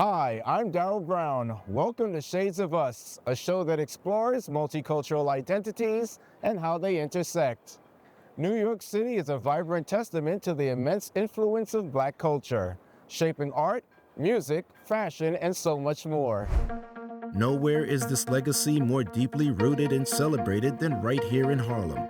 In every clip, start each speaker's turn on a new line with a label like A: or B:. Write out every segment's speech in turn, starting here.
A: Hi, I'm Daryl Brown. Welcome to Shades of Us, a show that explores multicultural identities and how they intersect. New York City is a vibrant testament to the immense influence of Black culture, shaping art, music, fashion, and so much more.
B: Nowhere is this legacy more deeply rooted and celebrated than right here in Harlem.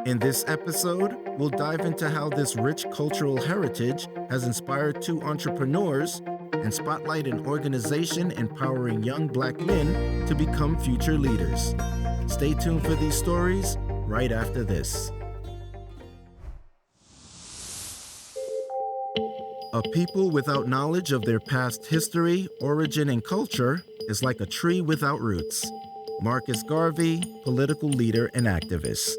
B: In this episode, we'll dive into how this rich cultural heritage has inspired two entrepreneurs and spotlight an organization empowering young Black men to become future leaders. Stay tuned for these stories right after this. A people without knowledge of their past history, origin, and culture is like a tree without roots. Marcus Garvey, political leader and activist.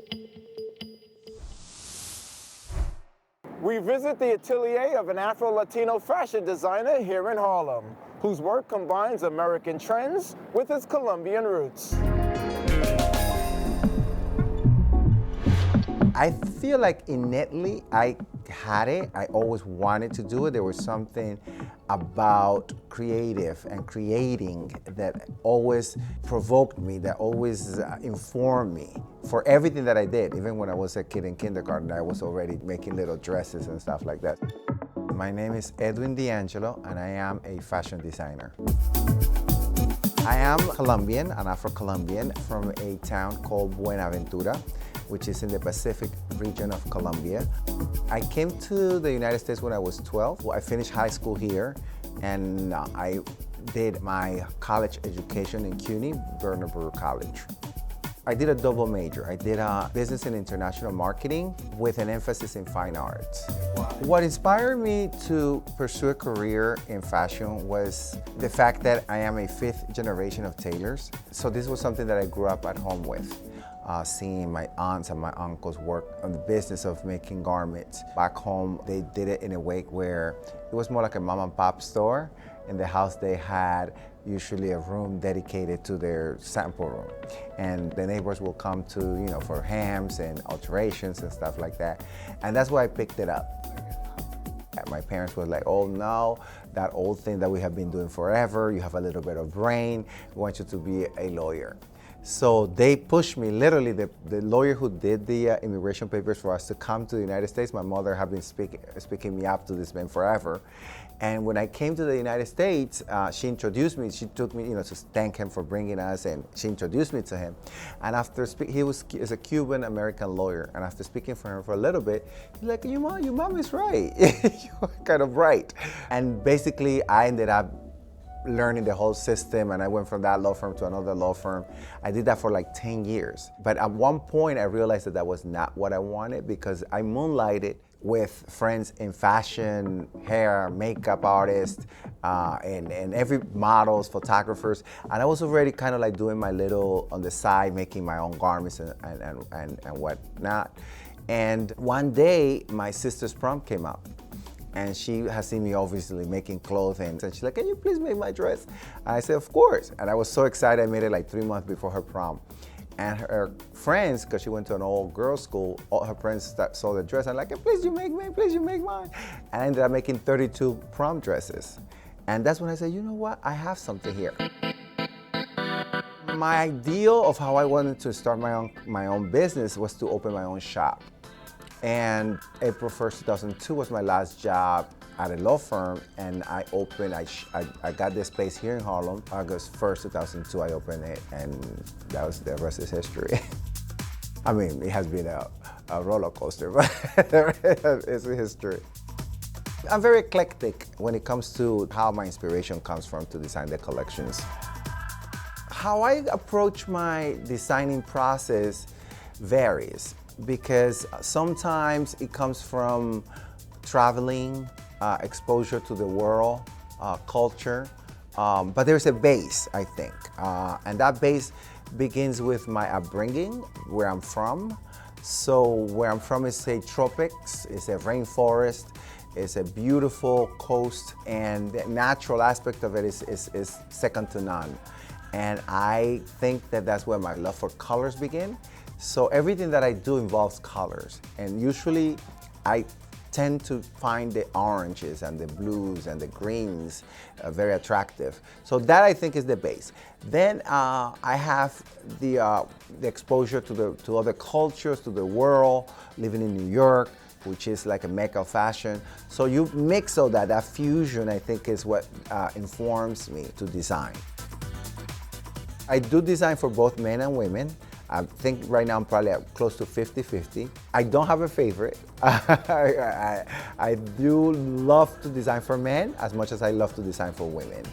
A: We visit the atelier of an Afro-Latino fashion designer here in Harlem, whose work combines American trends with its Colombian roots.
C: I feel like innately I had it. I always wanted to do it. There was something about creative and creating that always provoked me, that always informed me for everything that I did. Even when I was a kid in kindergarten, I was already making little dresses and stuff like that. My name is Edwin D'Angelo, and I am a fashion designer. I am Colombian, an Afro-Colombian from a town called Buenaventura, which is in the Pacific region of Colombia. I came to the United States when I was 12. I finished high school here, and I did my college education in CUNY, Bernard Brewer College. I did a double major. I did business and international marketing with an emphasis in fine arts. What inspired me to pursue a career in fashion was the fact that I am a fifth generation of tailors. So this was something that I grew up at home with. Seeing my aunts and my uncles work on the business of making garments. Back home, they did it in a way where it was more like a mom and pop store. In the house, they had usually a room dedicated to their sample room. And the neighbors will come to, for hams and alterations and stuff like that. And that's why I picked it up. My parents were like, oh no, that old thing that we have been doing forever, you have a little bit of brain, we want you to be a lawyer. So they pushed me, literally, the lawyer who did the immigration papers for us to come to the United States, my mother had been speaking me up to this man forever. And when I came to the United States, she introduced me, she took me, to thank him for bringing us, and she introduced me to him. And after he's a Cuban-American lawyer, and after speaking for him for a little bit, he's like, your mom is right, you're kind of right. And basically, I ended up learning the whole system, and I went from that law firm to another law firm. I did that for like 10 years. But at one point I realized that was not what I wanted, because I moonlighted with friends in fashion, hair, makeup artists, and every models, photographers. And I was already kind of like doing my little on the side, making my own garments and whatnot. And one day my sister's prom came up. And she has seen me obviously making clothing. And she's like, can you please make my dress? And I said, of course. And I was so excited, I made it like 3 months before her prom. And her friends, because she went to an all girls school, all her friends saw the dress and like, please you make mine, please you make mine. And I ended up making 32 prom dresses. And that's when I said, you know what, I have something here. My ideal of how I wanted to start my own business was to open my own shop. And April 1st, 2002 was my last job at a law firm, and I got this space here in Harlem. August 1st, 2002, I opened it, and the rest is history. I mean, it has been a roller coaster, but it's a history. I'm very eclectic when it comes to how my inspiration comes from to design the collections. How I approach my designing process varies, because sometimes it comes from traveling, exposure to the world, culture, but there's a base, I think, and that base begins with my upbringing, where I'm from. So where I'm from is a tropics, it's a rainforest, it's a beautiful coast, and the natural aspect of it is second to none. And I think that that's where my love for colors begin. So everything that I do involves colors, and usually I tend to find the oranges and the blues and the greens very attractive. So that I think is the base. Then I have the exposure to other cultures, to the world, living in New York, which is like a mecca of fashion. So you mix all that fusion, I think, is what informs me to design. I do design for both men and women. I think right now I'm probably at close to 50-50. I don't have a favorite. I do love to design for men as much as I love to design for women.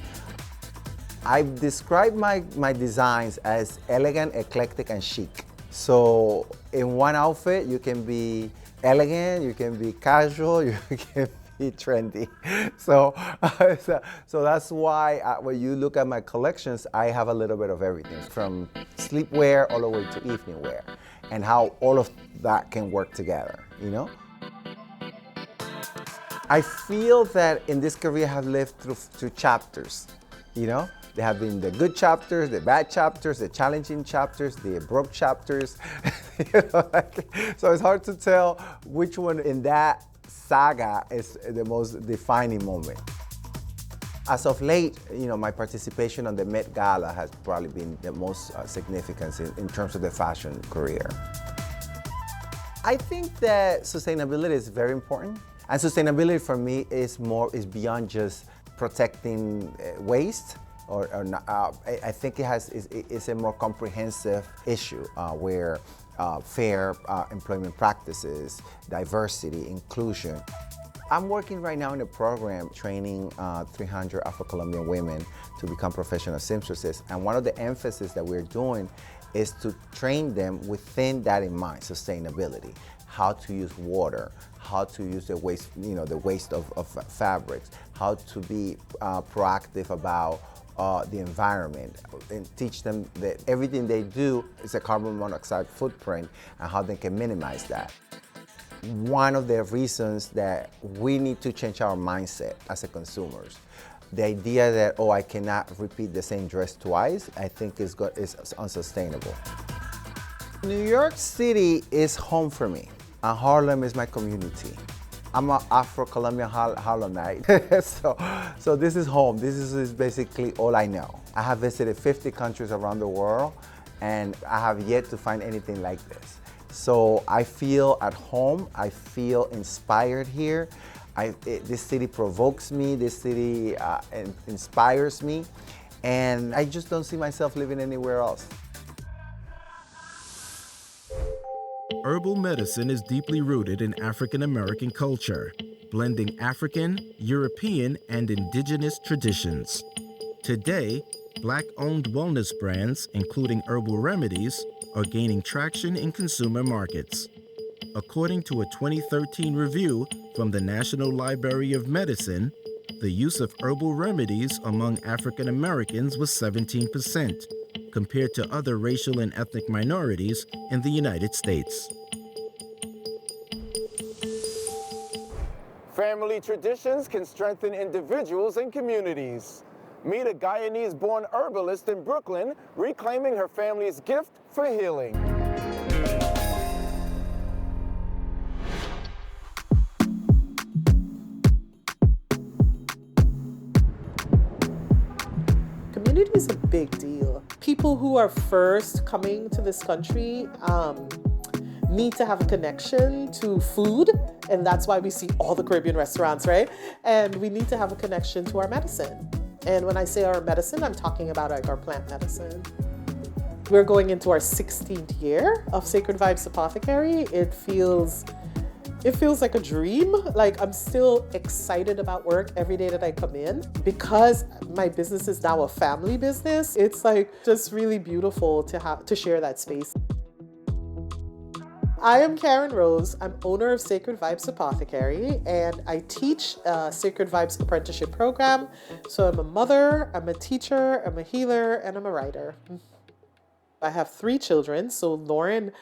C: I describe my designs as elegant, eclectic, and chic. So in one outfit, you can be elegant, you can be casual, you can be trendy. So that's why when you look at my collections, I have a little bit of everything, from sleepwear all the way to evening wear, and how all of that can work together, you know? I feel that in this career I have lived through chapters, you know? There have been the good chapters, the bad chapters, the challenging chapters, the broke chapters. So it's hard to tell which one in that saga is the most defining moment. As of late, you know, my participation on the Met Gala has probably been the most significant in terms of the fashion career. I think that sustainability is very important, and sustainability for me is beyond just protecting waste. I think it's a more comprehensive issue where fair employment practices, diversity, inclusion. I'm working right now in a program training 300 Afro-Colombian women to become professional seamstresses, and one of the emphasis that we're doing is to train them within that in mind, sustainability, how to use water, how to use the waste, the waste of fabrics, how to be proactive about the environment, and teach them that everything they do is a carbon monoxide footprint and how they can minimize that. One of the reasons that we need to change our mindset as a consumers, the idea that, I cannot repeat the same dress twice, I think is unsustainable. New York City is home for me, and Harlem is my community. I'm an Afro-Colombian Harlemite, so this is home. This is basically all I know. I have visited 50 countries around the world, and I have yet to find anything like this. So I feel at home, I feel inspired here. This city provokes me, this city inspires me, and I just don't see myself living anywhere else.
B: Herbal medicine is deeply rooted in African American culture, blending African, European, and indigenous traditions. Today, Black-owned wellness brands, including herbal remedies, are gaining traction in consumer markets. According to a 2013 review from the National Library of Medicine, the use of herbal remedies among African Americans was 17%, compared to other racial and ethnic minorities in the United States.
A: Family traditions can strengthen individuals and communities. Meet a Guyanese-born herbalist in Brooklyn reclaiming her family's gift for healing.
D: Community is a big deal. People who are first coming to this country need to have a connection to food, and that's why we see all the Caribbean restaurants, right? And we need to have a connection to our medicine. And when I say our medicine, I'm talking about like our plant medicine. We're going into our 16th year of Sacred Vibes Apothecary. It feels like a dream. Like, I'm still excited about work every day that I come in. Because my business is now a family business, it's like just really beautiful to share that space. I am Karen Rose. I'm owner of Sacred Vibes Apothecary, and I teach a Sacred Vibes apprenticeship program. So I'm a mother, I'm a teacher, I'm a healer, and I'm a writer. I have 3 children, so Lauren,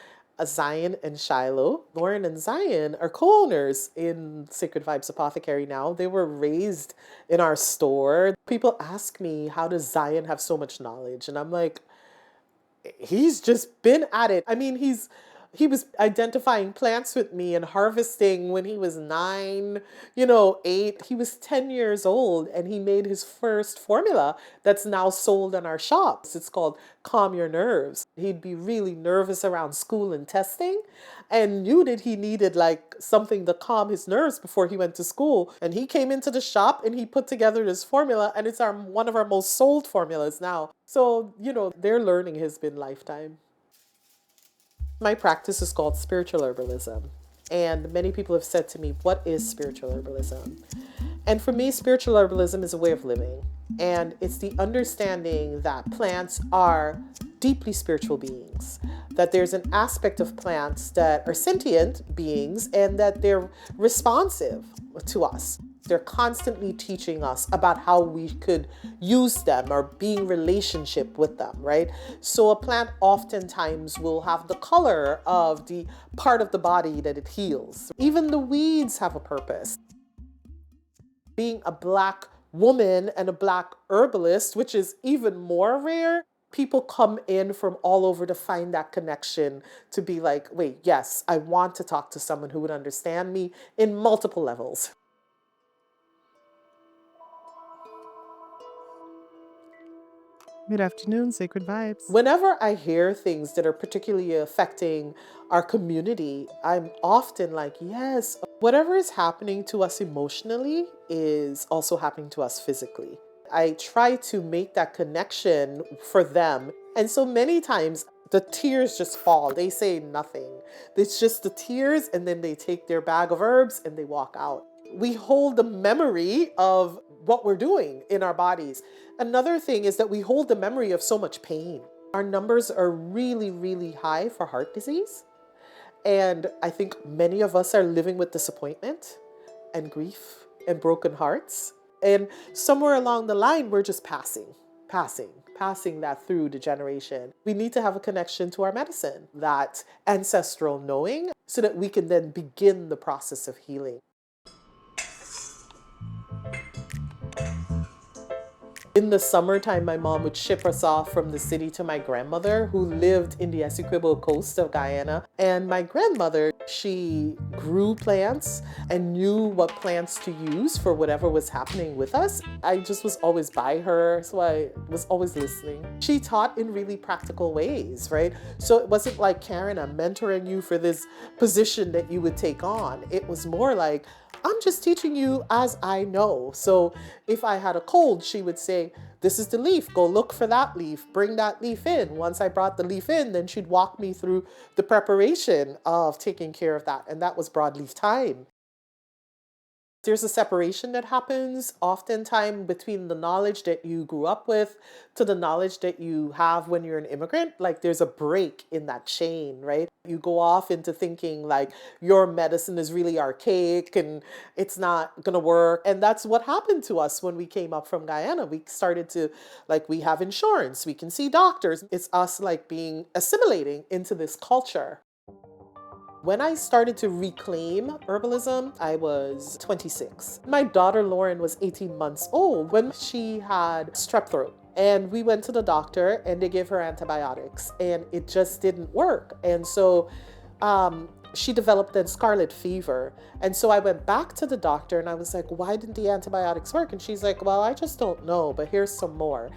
D: Zion, and Shiloh. Lauren and Zion are co-owners in Sacred Vibes Apothecary now. They were raised in our store. People ask me, how does Zion have so much knowledge? And I'm like, he's just been at it. I mean, he's He was identifying plants with me and harvesting when he was 9, 8. He was 10 years old and he made his first formula that's now sold in our shops. It's called Calm Your Nerves. He'd be really nervous around school and testing and knew that he needed like something to calm his nerves before he went to school. And he came into the shop and he put together this formula, and it's one of our most sold formulas now. So, their learning has been lifetime. My practice is called spiritual herbalism. And many people have said to me, what is spiritual herbalism? And for me, spiritual herbalism is a way of living. And it's the understanding that plants are deeply spiritual beings, that there's an aspect of plants that are sentient beings and that they're responsive to us. They're constantly teaching us about how we could use them or be in relationship with them, right? So a plant oftentimes will have the color of the part of the body that it heals. Even the weeds have a purpose. Being a Black woman and a Black herbalist, which is even more rare, people come in from all over to find that connection, to be like, wait, yes, I want to talk to someone who would understand me in multiple levels.
E: Good afternoon, Sacred Vibes.
D: Whenever I hear things that are particularly affecting our community, I'm often like, yes, whatever is happening to us emotionally is also happening to us physically. I try to make that connection for them. And so many times the tears just fall. They say nothing. It's just the tears, and then they take their bag of herbs and they walk out. We hold the memory of what we're doing in our bodies. Another thing is that we hold the memory of so much pain. Our numbers are really, really high for heart disease. And I think many of us are living with disappointment and grief and broken hearts. And somewhere along the line, we're just passing that through the generation. We need to have a connection to our medicine, that ancestral knowing, so that we can then begin the process of healing. In the summertime, my mom would ship us off from the city to my grandmother, who lived in the Essequibo coast of Guyana. And my grandmother, she grew plants and knew what plants to use for whatever was happening with us. I just was always by her, so I was always listening. She taught in really practical ways, right? So it wasn't like, Karen, I'm mentoring you for this position that you would take on. It was more like, I'm just teaching you as I know. So if I had a cold, she would say, this is the leaf, go look for that leaf, bring that leaf in. Once I brought the leaf in, then she'd walk me through the preparation of taking care of that. And that was broadleaf thyme. There's a separation that happens oftentimes between the knowledge that you grew up with to the knowledge that you have when you're an immigrant. Like there's a break in that chain, right? You go off into thinking like your medicine is really archaic and it's not going to work. And that's what happened to us when we came up from Guyana. We started to, like, we have insurance, we can see doctors. It's us like being assimilating into this culture. When I started to reclaim herbalism, I was 26. My daughter Lauren was 18 months old when she had strep throat. And we went to the doctor and they gave her antibiotics and it just didn't work. And so she developed then scarlet fever. And so I went back to the doctor and I was like, why didn't the antibiotics work? And she's like, well, I just don't know, but here's some more.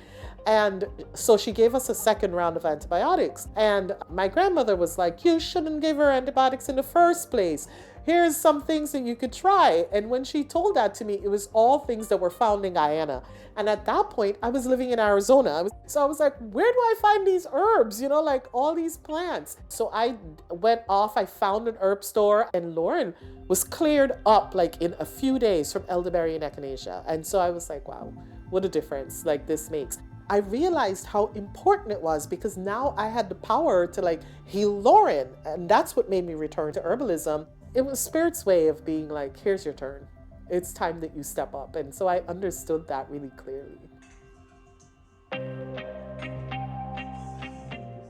D: And so she gave us a second round of antibiotics. And my grandmother was like, you shouldn't give her antibiotics in the first place. Here's some things that you could try. And when she told that to me, it was all things that were found in Guyana. And at that point, I was living in Arizona. So I was like, where do I find these herbs? Like all these plants. So I went off, I found an herb store, and Lauren was cleared up like in a few days from elderberry and echinacea. And so I was like, wow, what a difference like this makes. I realized how important it was because now I had the power to like heal Lauren. And that's what made me return to herbalism. It was Spirit's way of being like, here's your turn. It's time that you step up. And so I understood that really clearly.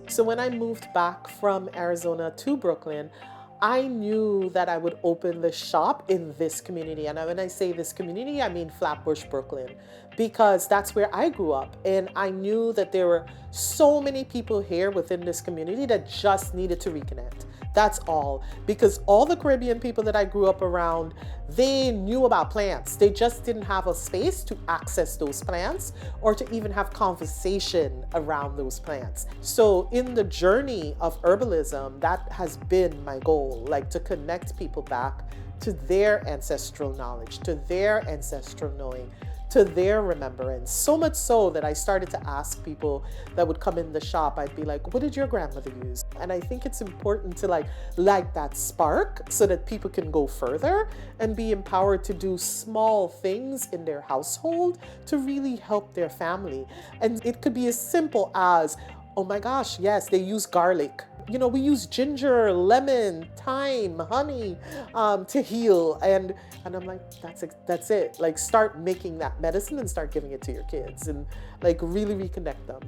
D: So when I moved back from Arizona to Brooklyn, I knew that I would open the shop in this community. And when I say this community, I mean Flatbush, Brooklyn, because that's where I grew up. And I knew that there were so many people here within this community that just needed to reconnect, That's all. Because all the Caribbean people that I grew up around, they knew about plants. They just didn't have a space to access those plants or to even have conversation around those plants. So in the journey of herbalism, that has been my goal, like to connect people back to their ancestral knowledge, to their ancestral knowing, to their remembrance. So much so that I started to ask people that would come in the shop, I'd be like, what did your grandmother use? And I think it's important to light that spark so that people can go further and be empowered to do small things in their household to really help their family. And it could be as simple as, oh my gosh, yes, they use garlic. You know, we use ginger, lemon, thyme, honey to heal. And I'm like, that's it. Like, start making that medicine and start giving it to your kids and like really reconnect them.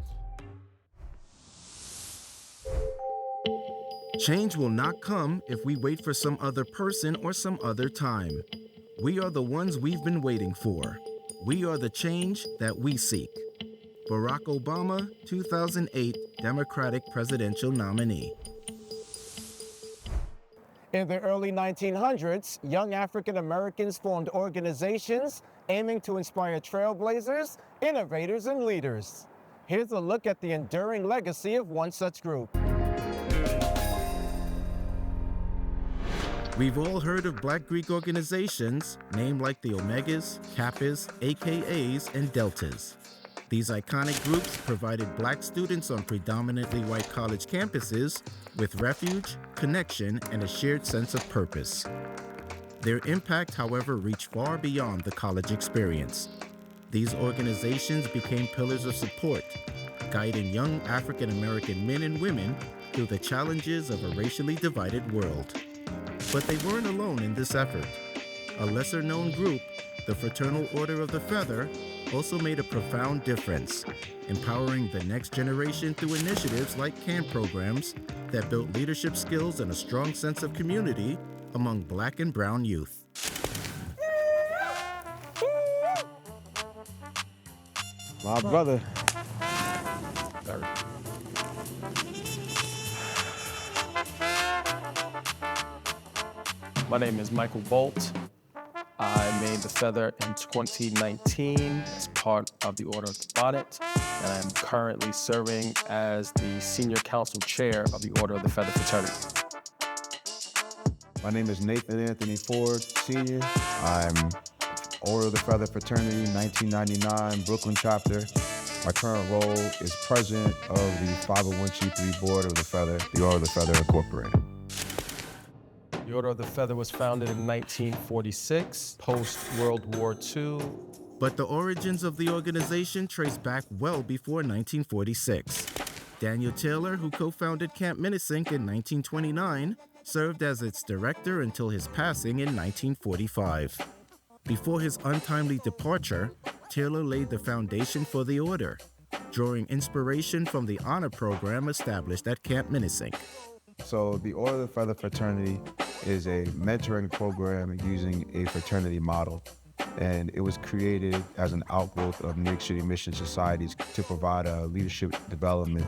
B: Change will not come if we wait for some other person or some other time. We are the ones we've been waiting for. We are the change that we seek. Barack Obama, 2008 Democratic presidential nominee.
A: In the early 1900s, young African Americans formed organizations aiming to inspire trailblazers, innovators, and leaders. Here's a look at the enduring legacy of one such group.
B: We've all heard of Black Greek organizations named like the Omegas, Kappas, AKAs, and Deltas. These iconic groups provided Black students on predominantly white college campuses with refuge, connection, and a shared sense of purpose. Their impact, however, reached far beyond the college experience. These organizations became pillars of support, guiding young African American men and women through the challenges of a racially divided world. But they weren't alone in this effort. A lesser-known group, the Fraternal Order of the Feather, also made a profound difference, empowering the next generation through initiatives like camp programs that built leadership skills and a strong sense of community among Black and brown youth.
A: My brother.
F: My name is Michael Bolt. I made the feather in 2019 as part of the Order of the Bonnet, and I'm currently serving as the Senior Council Chair of the Order of the Feather Fraternity.
G: My name is Nathan Anthony Ford, Senior. I'm Order of the Feather Fraternity, 1999, Brooklyn chapter. My current role is President of the 501c3 Board of the Feather, the Order of the Feather Incorporated.
F: The Order of the Feather was founded in 1946, post-World War II.
B: But the origins of the organization trace back well before 1946. Daniel Taylor, who co-founded Camp Minisink in 1929, served as its director until his passing in 1945. Before his untimely departure, Taylor laid the foundation for the order, drawing inspiration from the honor program established at Camp Minisink.
G: So the Order of the Feather Fraternity is a mentoring program using a fraternity model. And it was created as an outgrowth of New York City Mission Societies to provide a leadership development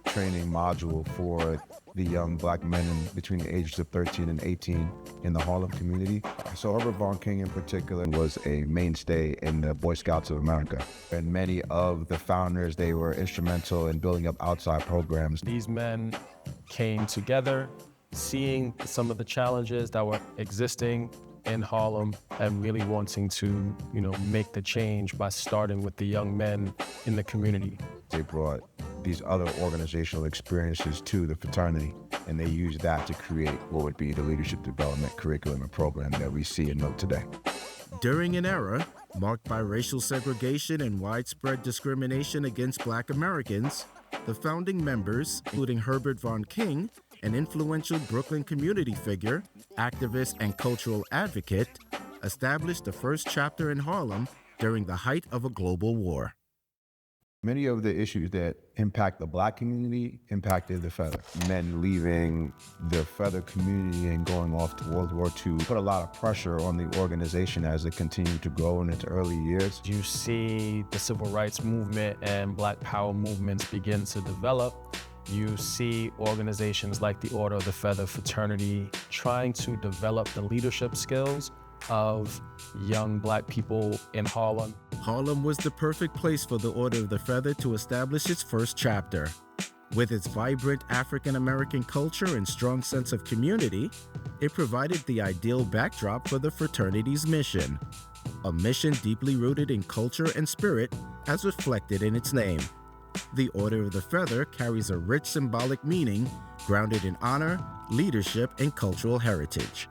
G: training module for the young Black men between the ages of 13 and 18 in the Harlem community. So Herbert Von King in particular was a mainstay in the Boy Scouts of America. And many of the founders, they were instrumental in building up outside programs.
F: These men came together, seeing some of the challenges that were existing in Harlem and really wanting to, make the change by starting with the young men in the community.
G: They brought these other organizational experiences to the fraternity, and they used that to create what would be the leadership development curriculum and program that we see and know today.
B: During an era marked by racial segregation and widespread discrimination against Black Americans, the founding members, including Herbert Von King, an influential Brooklyn community figure, activist, and cultural advocate, established the first chapter in Harlem during the height of a global war.
G: Many of the issues that impact the Black community impacted the Feather. Men leaving the Feather community and going off to World War II put a lot of pressure on the organization as it continued to grow in its early years.
F: You see the civil rights movement and Black power movements begin to develop, you see organizations like the Order of the Feather fraternity trying to develop the leadership skills of young Black people in Harlem.
B: Harlem was the perfect place for the Order of the Feather to establish its first chapter. With its vibrant African American culture and strong sense of community, it provided the ideal backdrop for the fraternity's mission. A mission deeply rooted in culture and spirit as reflected in its name. The Order of the Feather carries a rich symbolic meaning grounded in honor, leadership, and cultural heritage.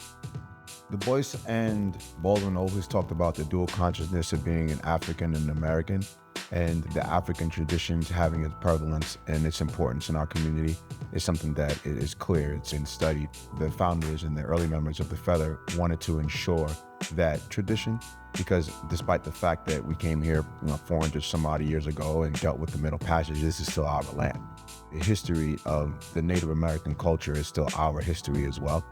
G: Du Bois and Baldwin always talked about the dual consciousness of being an African and American, and the African traditions having its prevalence and its importance in our community is something that is clear. It's been studied. The founders and the early members of the Feather wanted to ensure that tradition, because despite the fact that we came here 400 some odd years ago and dealt with the Middle Passage, this is still our land. The history of the Native American culture is still our history as well.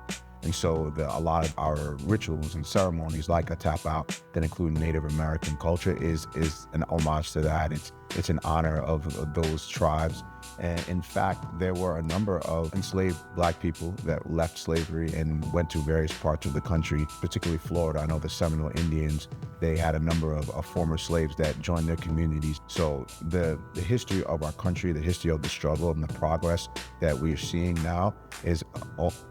G: And so a lot of our rituals and ceremonies, like a tap out that include Native American culture, is an homage to that. It's an honor of those tribes. And in fact, there were a number of enslaved Black people that left slavery and went to various parts of the country, particularly Florida. I know the Seminole Indians, they had a number of former slaves that joined their communities. So the history of our country, the history of the struggle and the progress that we are seeing now is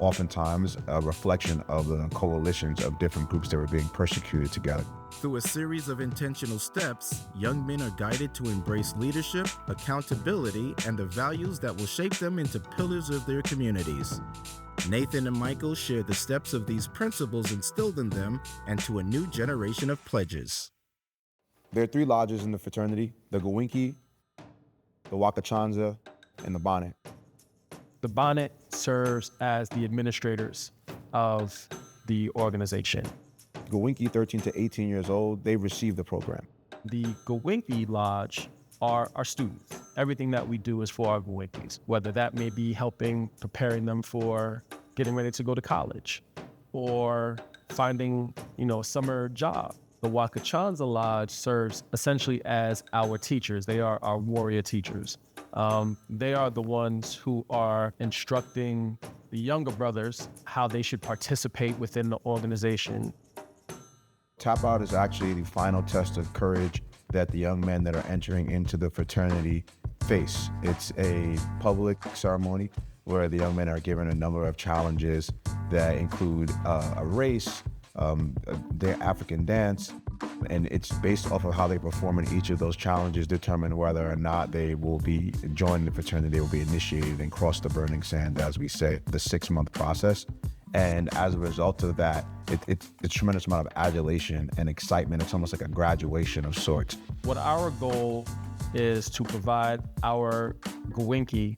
G: oftentimes a reflection of the coalitions of different groups that were being persecuted together.
B: Through a series of intentional steps, young men are guided to embrace leadership, accountability, and the values that will shape them into pillars of their communities. Nathan and Michael share the steps of these principles instilled in them and to a new generation of pledges.
G: There are 3 lodges in the fraternity: the Gowinki, the Wakachanza, and the Bonnet.
F: The Bonnet serves as the administrators of the organization.
G: Gowinki, 13 to 18 years old, they receive the program.
F: The Gowinki Lodge are our students. Everything that we do is for our Gowinkis, whether that may be helping preparing them for getting ready to go to college or finding, a summer job. The Wakachanza Lodge serves essentially as our teachers. They are our warrior teachers. They are the ones who are instructing the younger brothers how they should participate within the organization.
G: Tap out is actually the final test of courage that the young men that are entering into the fraternity face. It's a public ceremony where the young men are given a number of challenges that include a race, their African dance, and it's based off of how they perform in each of those challenges determine whether or not they will be joining the fraternity. They will be initiated and cross the burning sand, as we say, the 6-month process. And as a result of that, it's a tremendous amount of adulation and excitement. It's almost like a graduation of sorts.
F: What our goal is to provide our Gowinki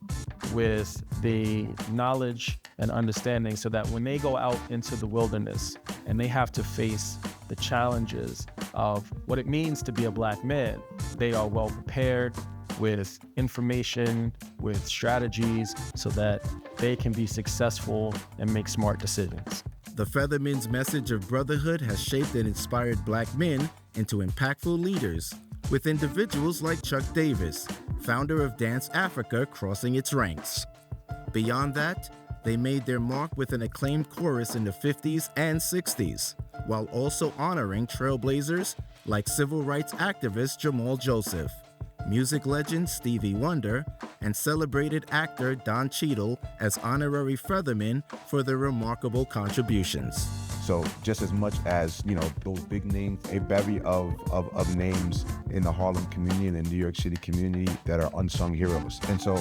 F: with the knowledge and understanding so that when they go out into the wilderness and they have to face the challenges of what it means to be a Black man, they are well prepared with information, with strategies, so that they can be successful and make smart decisions.
B: The Feathermen's message of brotherhood has shaped and inspired Black men into impactful leaders, with individuals like Chuck Davis, founder of Dance Africa, crossing its ranks. Beyond that, they made their mark with an acclaimed chorus in the 50s and 60s, while also honoring trailblazers like civil rights activist Jamal Joseph, music legend Stevie Wonder, and celebrated actor Don Cheadle as honorary Feathermen for their remarkable contributions.
G: So just as much as, those big names, a bevy of names in the Harlem community and the New York City community that are unsung heroes. And so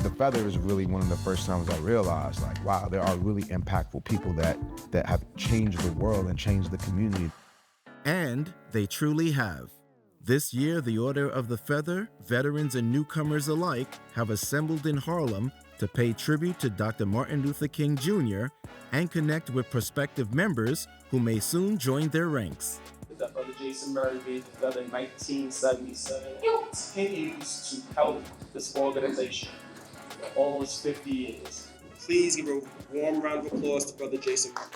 G: the Feather is really one of the first times I realized, wow, there are really impactful people that have changed the world and changed the community.
B: And they truly have. This year, the Order of the Feather, veterans and newcomers alike, have assembled in Harlem to pay tribute to Dr. Martin Luther King Jr. and connect with prospective members who may soon join their ranks.
H: That Brother Jason Murray made the Feather in 1977 continues to help this organization for almost 50 years. Please give a warm round of applause to Brother Jason Murray.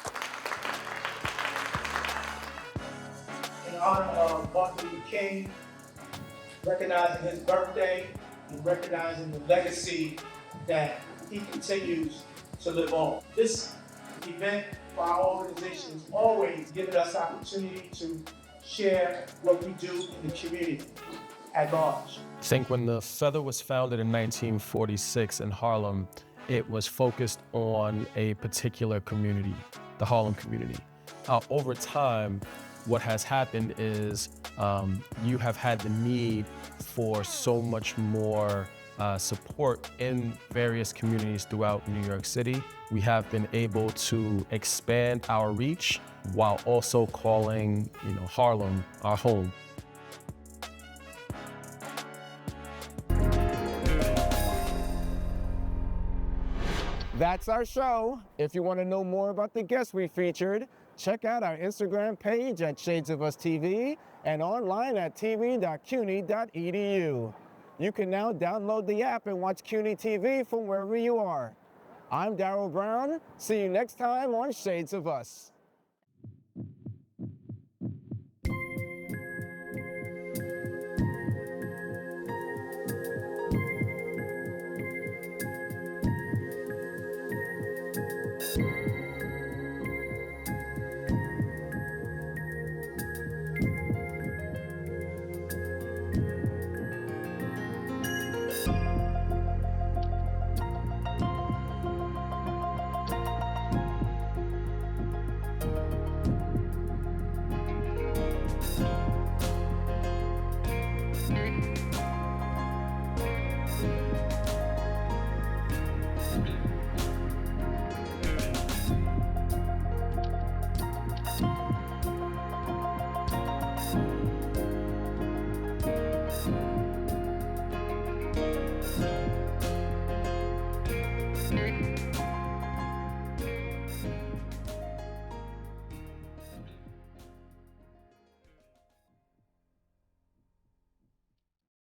H: In honor of Martin Luther King, recognizing his birthday and recognizing the legacy that he continues to live on. This event for our organization has always given us opportunity to share what we do in the community at large.
F: I think when the Feather was founded in 1946 in Harlem, it was focused on a particular community, the Harlem community. Over time, what has happened is you have had the need for so much more support in various communities throughout New York City. We have been able to expand our reach while also calling, Harlem our home.
A: That's our show. If you want to know more about the guests we featured, check out our Instagram page at Shades of Us TV and online at tv.cuny.edu. You can now download the app and watch CUNY TV from wherever you are. I'm Darryl Brown. See you next time on Shades of Us.